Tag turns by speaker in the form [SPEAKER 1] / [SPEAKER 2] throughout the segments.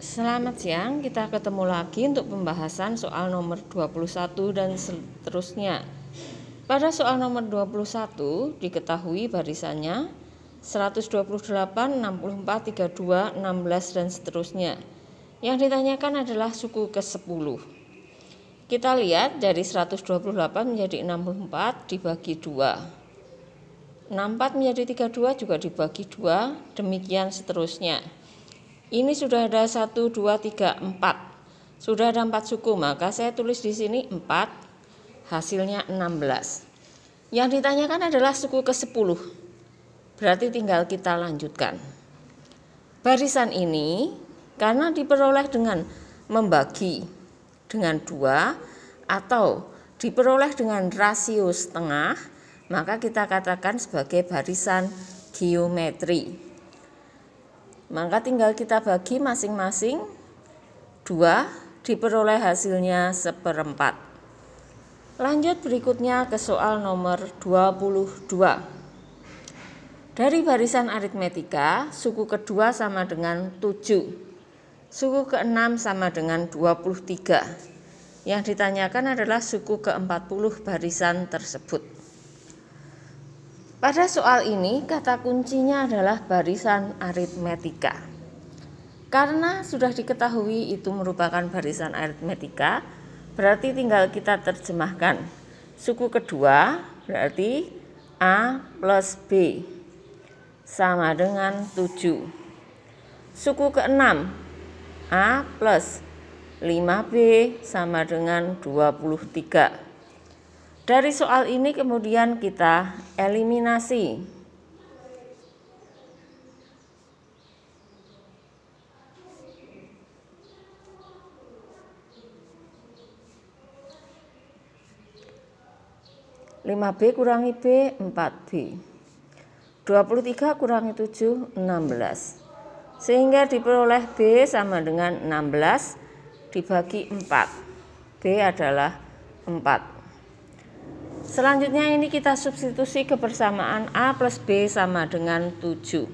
[SPEAKER 1] Selamat siang, kita ketemu lagi untuk pembahasan soal nomor 21 dan seterusnya. Pada soal nomor 21 diketahui barisannya 128, 64, 32, 16 dan seterusnya. Yang ditanyakan adalah suku ke-10. Kita lihat dari 128 menjadi 64 dibagi 2. 64 menjadi 32 juga dibagi 2, demikian seterusnya. Ini sudah ada 1, 2, 3, 4. Sudah ada 4 suku, maka saya tulis di sini 4, hasilnya 16. Yang ditanyakan adalah suku ke-10. Berarti tinggal kita lanjutkan. Barisan ini karena diperoleh dengan membagi dengan 2 atau diperoleh dengan rasio setengah, maka kita katakan sebagai barisan geometri. Maka tinggal kita bagi masing-masing 2, diperoleh hasilnya 1/4. Lanjut berikutnya ke soal nomor 22. Dari barisan aritmetika, suku kedua sama dengan 7. Suku ke-6 sama dengan 23. Yang ditanyakan adalah suku ke-40 barisan tersebut. Pada soal ini kata kuncinya adalah barisan aritmetika. Karena sudah diketahui itu merupakan barisan aritmetika, berarti tinggal kita terjemahkan. Suku kedua berarti A plus B sama dengan 7. Suku ke-6 A plus 5B sama dengan 23. Dari soal ini kemudian kita eliminasi. Lima B kurangi B, 4B. 23 kurangi 7, 16. Sehingga diperoleh B sama dengan 16 dibagi 4. B adalah 4. Selanjutnya ini kita substitusi kebersamaan A plus B sama dengan 7.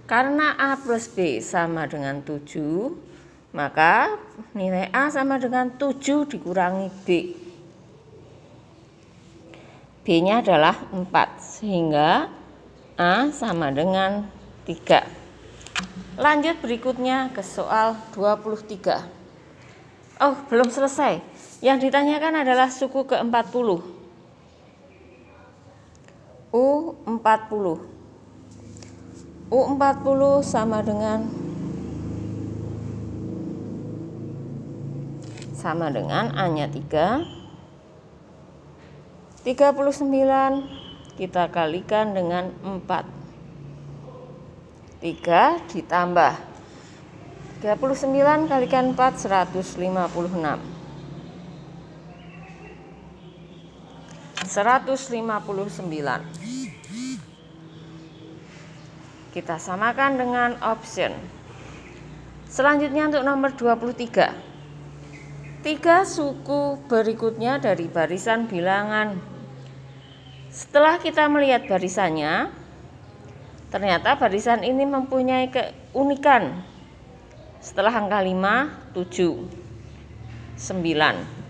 [SPEAKER 1] Karena A plus B sama dengan 7, maka nilai A sama dengan 7 dikurangi B. B-nya adalah 4, sehingga A sama dengan 3. Lanjut berikutnya ke soal 23. Oh, belum selesai. Yang ditanyakan adalah suku ke-40. U40. U40 sama dengan A-nya 3. 39 kita kalikan dengan 4. 3 ditambah 39 kalikan 4, 156. 159. Kita samakan dengan option. Selanjutnya untuk nomor 23. 3 suku berikutnya dari barisan bilangan. Setelah kita melihat barisannya, ternyata barisan ini mempunyai keunikan. Setelah angka 5, 7, 9.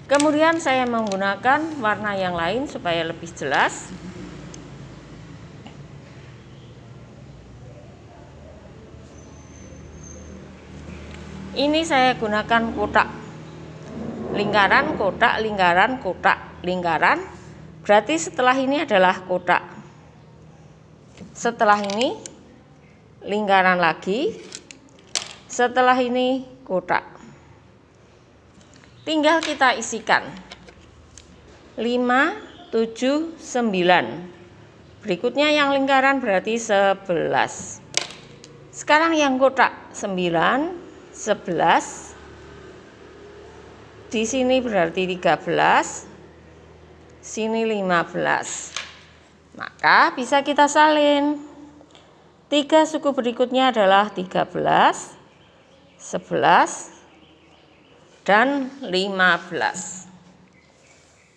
[SPEAKER 1] Kemudian saya menggunakan warna yang lain supaya lebih jelas. Ini saya gunakan kotak. Lingkaran, kotak, lingkaran, kotak, lingkaran. Berarti setelah ini adalah kotak. Setelah ini lingkaran lagi. Setelah ini kotak. Tinggal kita isikan 5, 7, 9. Berikutnya yang lingkaran berarti 11. Sekarang yang kotak 9, 11. Di sini berarti 13. Sini 15. Maka bisa kita salin. 3 suku berikutnya adalah 13, 11, dan 15.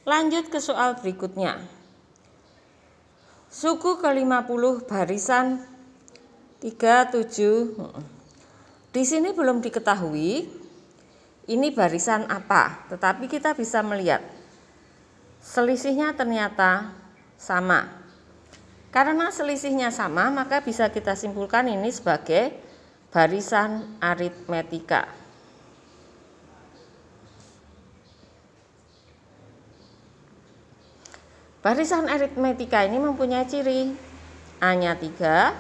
[SPEAKER 1] Lanjut ke soal berikutnya. Suku ke-50 barisan 37 Di sini belum diketahui ini barisan apa, tetapi kita bisa melihat selisihnya ternyata sama. Karena selisihnya sama, maka bisa kita simpulkan ini sebagai barisan aritmetika. Barisan aritmetika ini mempunyai ciri A-nya 3,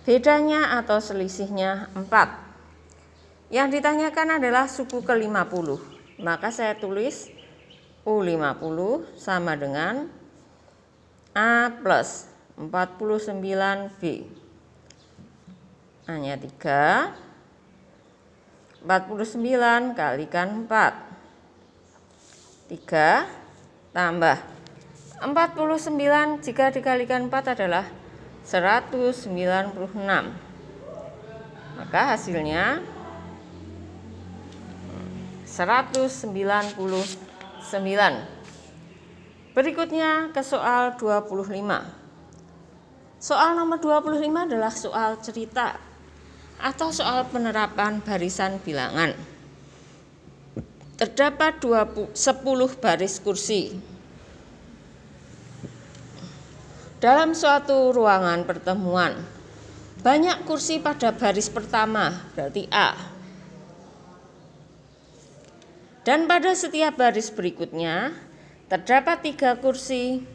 [SPEAKER 1] bedanya atau selisihnya 4. Yang ditanyakan adalah suku ke-50. Maka saya tulis U50 sama dengan A plus 49B. A-nya 3, 49 kalikan 4. 3 tambah 49 jika dikalikan 4 adalah 196. Maka hasilnya 199. Berikutnya ke soal 25. Soal nomor 25 adalah soal cerita atau soal penerapan barisan bilangan. Terdapat 10 baris kursi. Dalam suatu ruangan pertemuan, banyak kursi pada baris pertama, berarti A. Dan pada setiap baris berikutnya terdapat 3 kursi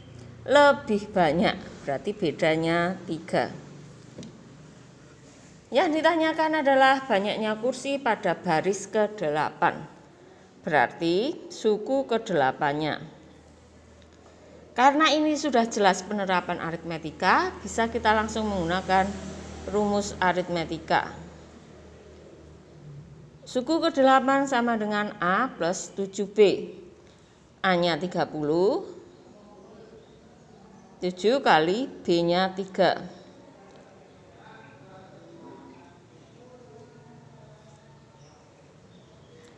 [SPEAKER 1] lebih banyak, berarti bedanya 3. Yang ditanyakan adalah banyaknya kursi pada baris ke-8, berarti suku ke-8-nya. Karena ini sudah jelas penerapan aritmetika, bisa kita langsung menggunakan rumus aritmetika. Suku ke-8 sama dengan A plus 7B. A-nya 30, 7 kali B-nya 3.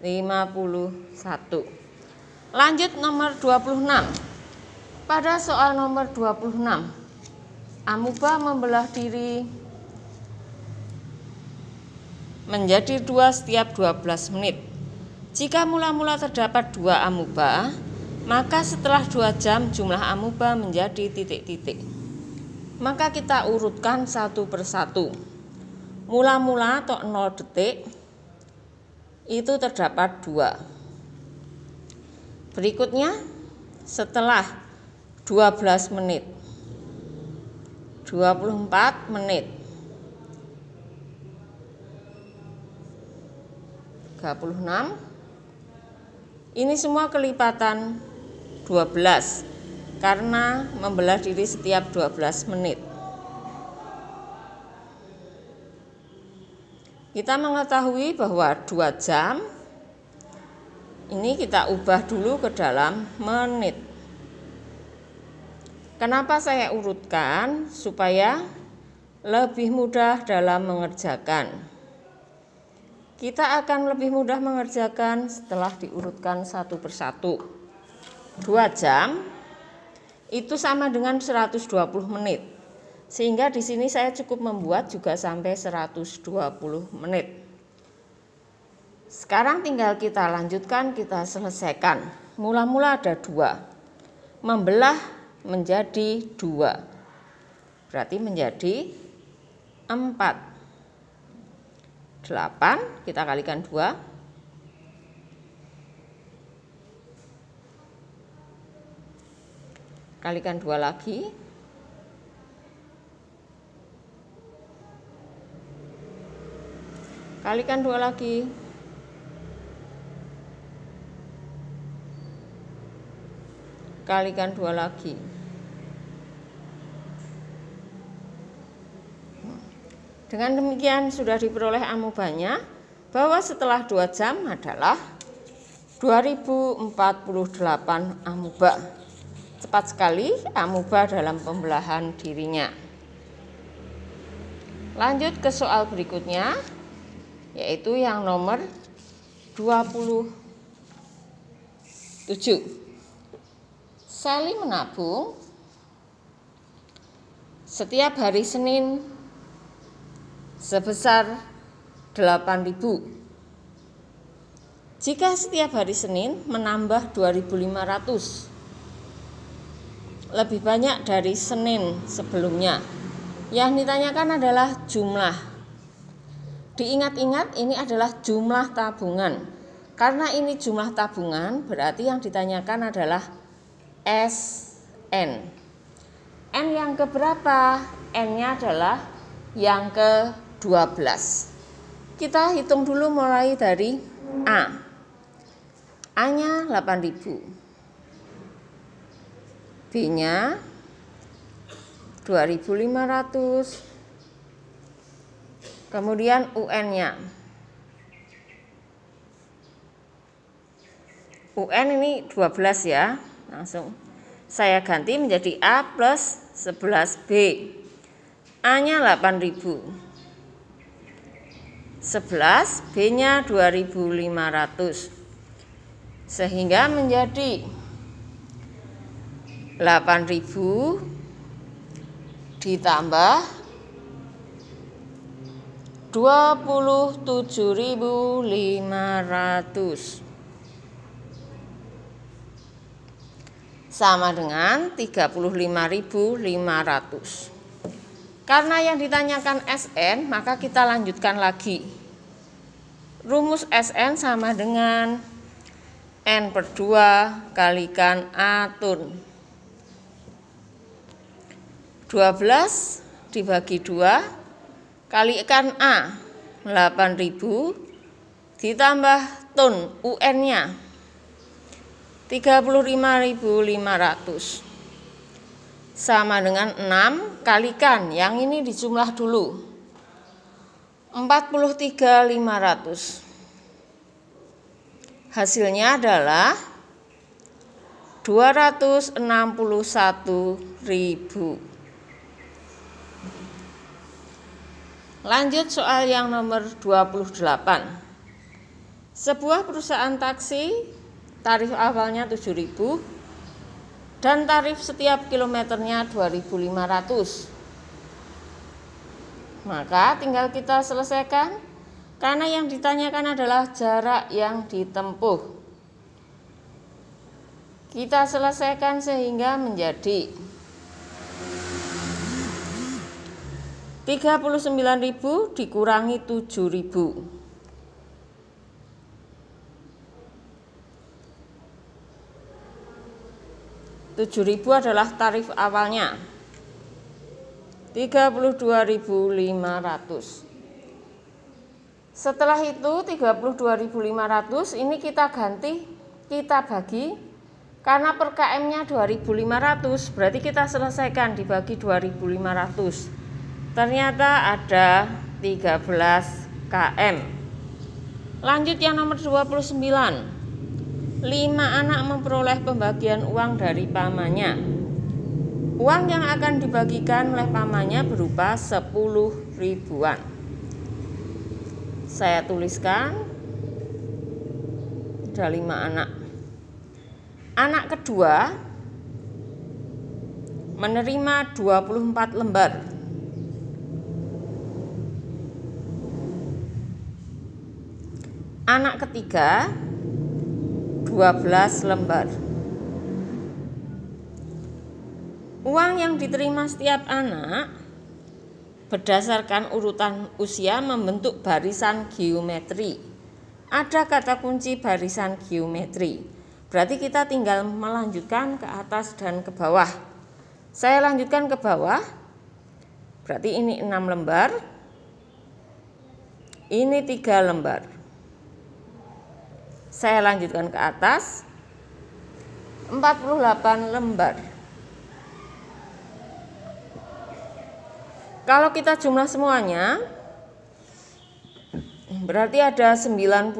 [SPEAKER 1] 51. Lanjut nomor 26. Pada soal nomor 26, amuba membelah diri menjadi 2 setiap 12 menit. Jika mula-mula terdapat 2 amuba, maka setelah 2 jam jumlah amuba menjadi titik-titik. Maka kita urutkan satu persatu. Mula-mula atau 0 detik itu terdapat 2. Berikutnya setelah 12 menit, 24 menit, 36. Ini semua kelipatan 12 karena membelah diri setiap 12 menit. Kita mengetahui bahwa 2 jam ini kita ubah dulu ke dalam menit. Kenapa saya urutkan? Supaya lebih mudah dalam mengerjakan. Kita akan lebih mudah mengerjakan setelah diurutkan satu persatu. 2 jam itu sama dengan 120 menit. Sehingga di sini saya cukup membuat juga sampai 120 menit. Sekarang tinggal kita lanjutkan, kita selesaikan. Mula-mula ada 2. Membelah menjadi 2. Berarti menjadi 4. 8 kita kalikan 2. Kalikan 2 lagi. Kalikan 2 lagi. Kalikan 2 lagi. Dengan demikian sudah diperoleh amubanya bahwa setelah 2 jam adalah 2048 amuba. Cepat sekali amuba dalam pembelahan dirinya. Lanjut ke soal berikutnya, yaitu yang nomor 27. Sally menabung setiap hari Senin sebesar 8.000. Jika setiap hari Senin menambah 2.500, lebih banyak dari Senin sebelumnya. Yang ditanyakan adalah jumlah. Diingat-ingat, ini adalah jumlah tabungan. Karena ini jumlah tabungan, berarti yang ditanyakan adalah SN. N yang keberapa? N-nya adalah yang ke-12. Kita hitung dulu mulai dari A. A-nya 8.000. B-nya 2.500. Kemudian UN-nya. UN ini 12 ya. Langsung saya ganti menjadi A plus 11B. A-nya 8.000. 11, B-nya 2.500. Sehingga menjadi 8.000 ditambah 27.500 sama dengan 35.500. Karena yang ditanyakan SN, maka kita lanjutkan lagi. Rumus SN sama dengan N per 2 kalikan A tun. 12 dibagi 2 kalikan A, 8.000 ditambah tun UN-nya 35.500 sama dengan 6 kalikan, yang ini dijumlah dulu, 43.500. Hasilnya adalah 261.000. Lanjut soal yang nomor 28. Sebuah perusahaan taksi, tarif awalnya 7.000 dan tarif setiap kilometernya 2.500. Maka tinggal kita selesaikan. Karena yang ditanyakan adalah jarak yang ditempuh. Kita selesaikan sehingga menjadi 39.000 dikurangi 7.000. 7.000 adalah tarif awalnya. 32.500. Setelah itu 32.500 ini kita ganti, kita bagi, karena per KM-nya 2.500, berarti kita selesaikan dibagi 2.500. Ternyata ada 13 KM. Lanjut yang nomor 29. 5 anak memperoleh pembagian uang dari pamannya. Uang yang akan dibagikan oleh pamannya berupa 10 ribuan. Saya tuliskan ada 5 anak. Anak kedua menerima 24 lembar. Anak ketiga 12 lembar. Uang yang diterima setiap anak berdasarkan urutan usia membentuk barisan geometri. Ada kata kunci barisan geometri. Berarti kita tinggal melanjutkan ke atas dan ke bawah. Saya lanjutkan ke bawah. Berarti ini 6 lembar. Ini 3 lembar. Saya lanjutkan ke atas. 48 lembar. Kalau kita jumlah semuanya, berarti ada 93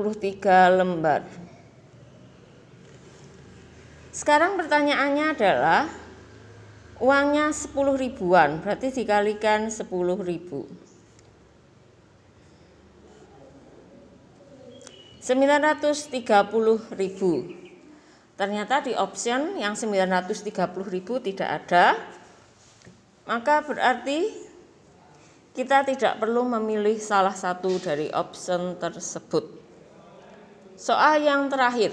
[SPEAKER 1] lembar. Sekarang pertanyaannya adalah, uangnya 10 ribuan, berarti dikalikan 10 ribu. 930.000. Ternyata di option yang 930.000 tidak ada. Maka berarti kita tidak perlu memilih salah satu dari option tersebut. Soal yang terakhir,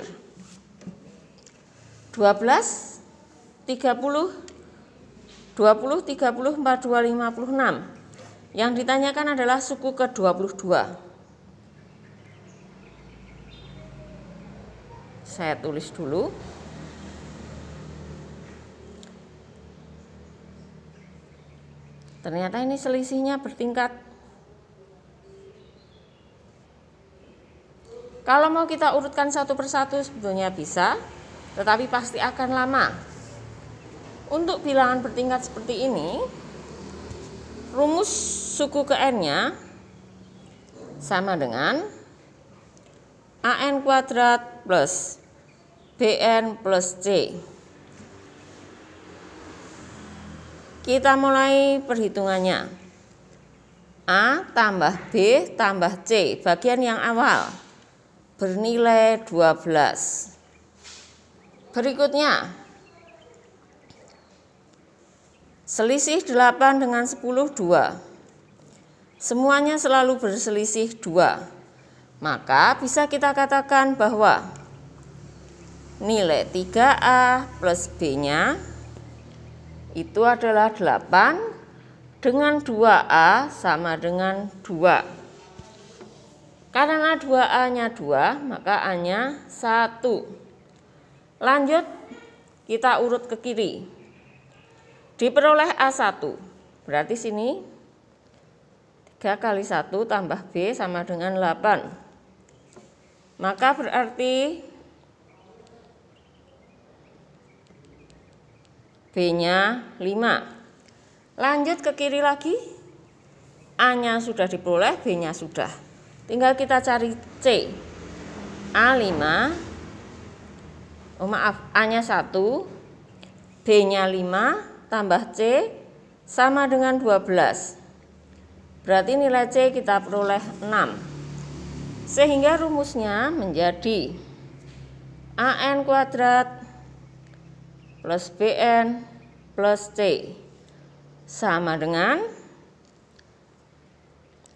[SPEAKER 1] 12, 30, 20, 30, 42, 56. Yang ditanyakan adalah suku ke-22. Saya tulis dulu. Ternyata ini selisihnya bertingkat. Kalau mau kita urutkan satu persatu sebetulnya bisa, tetapi pasti akan lama. Untuk bilangan bertingkat seperti ini, rumus suku ke n-nya sama dengan an kuadrat plus bn plus c. Kita mulai perhitungannya. A tambah B tambah C, bagian yang awal, bernilai 12. Berikutnya, selisih 8 dengan 10, 2. Semuanya selalu berselisih 2. Maka bisa kita katakan bahwa nilai 3A plus B-nya itu adalah 8 dengan 2A sama dengan 2. Karena 2A-nya 2, maka A-nya 1. Lanjut, kita urut ke kiri. Diperoleh A1. Berarti sini 3 kali 1 tambah B sama dengan 8. Maka berarti B-nya 5. Lanjut ke kiri lagi. A-nya sudah diperoleh, B-nya sudah. Tinggal kita cari C. A5. A-nya 1. B-nya 5 tambah C sama dengan 12. Berarti nilai C kita peroleh 6. Sehingga rumusnya menjadi an kuadrat plus bn plus c sama dengan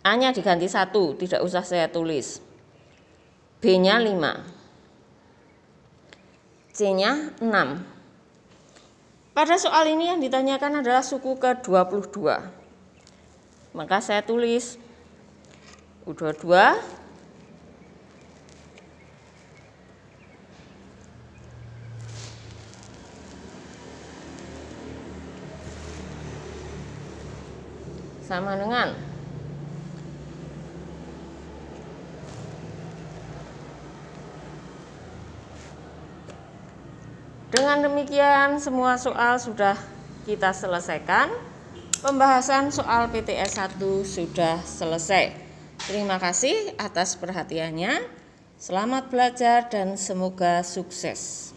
[SPEAKER 1] A-nya diganti 1, tidak usah saya tulis. B-nya 5. C-nya 6. Pada soal ini yang ditanyakan adalah suku ke-22. Maka saya tulis U22 sama dengan dengan demikian semua soal sudah kita selesaikan. Pembahasan soal PTS 1 sudah selesai. Terima kasih atas perhatiannya. Selamat belajar dan semoga sukses.